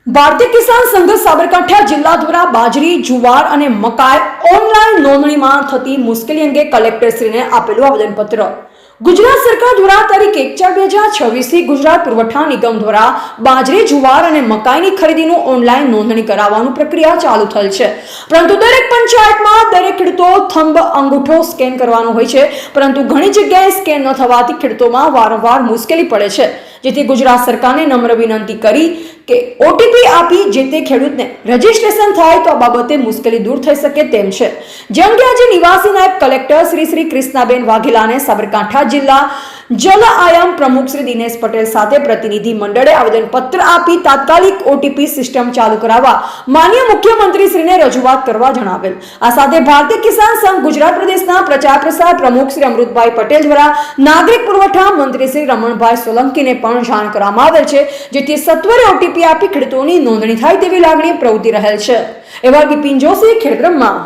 ભારતીય કિસાન સંઘ સાબરકાંઠા જિલ્લા દ્વારા બાજરી, જુવાર અને મકાઈ ઓનલાઈન નોંધણીમાં થતી મુશ્કેલી અંગે કલેક્ટરશ્રીને આપેલું આવેદનપત્ર. ગુજરાત સરકાર દ્વારા તારીખ 1/4/2026 ગુજરાત પુરવઠા નિગમ દ્વારા બાજરી, જુવાર અને મકાઈની ખરીદીનું ઓનલાઈન નોંધણી કરાવવાનું પ્રક્રિયા ચાલુ થયેલ છે. પરંતુ દરેક પંચાયતમાં દરેક ખેડૂતો થંબ અંગૂઠો સ્કેન કરવાનો હોય છે, પરંતુ ઘણી જગ્યાએ સ્કેન ન થવાથી ખેડૂતોમાં વારંવાર મુશ્કેલી પડે છે. જેથી ગુજરાત સરકારને નમ્ર વિનંતી કરી કે ઓટીપી આપી જે તે ખેડૂતને રજીસ્ટ્રેશન થાય તો આ બાબતે મુશ્કેલી દૂર થઈ શકે તેમ છે. જે અંગે આજે નિવાસી નાયબ કલેક્ટર શ્રી કૃષ્ણાબેન વાઘેલાને સાબરકાંઠા જિલ્લા જલ આયામ પ્રમુખ શ્રી દિનેશ પટેલ સાથે પ્રતિનિધિ મંડળે આવેદનપત્ર આપી તાત્કાલિક ઓટીપી સિસ્ટમ ચાલુ કરાવવા માનનીય મુખ્યમંત્રી શ્રીને રજૂઆત કરવા જણાવેલ. આ સાથે ભારતીય કિસાન સંઘ ગુજરાત પ્રદેશના પ્રચાર પ્રસાર પ્રમુખ શ્રી અમૃતભાઈ પટેલ દ્વારા નાગરિક પુરવઠા મંત્રી શ્રી રમણભાઈ સોલંકીને પણ જાણ કરવામાં આવેલ છે, જેથી સત્વરે ઓટીપી આપી ખેડૂતોની નોંધણી થાય તેવી લાગણી પ્રવૃત્તિ રહેલ છે. એવા બિપિન જોશી, ખેડબ્રહ્મા.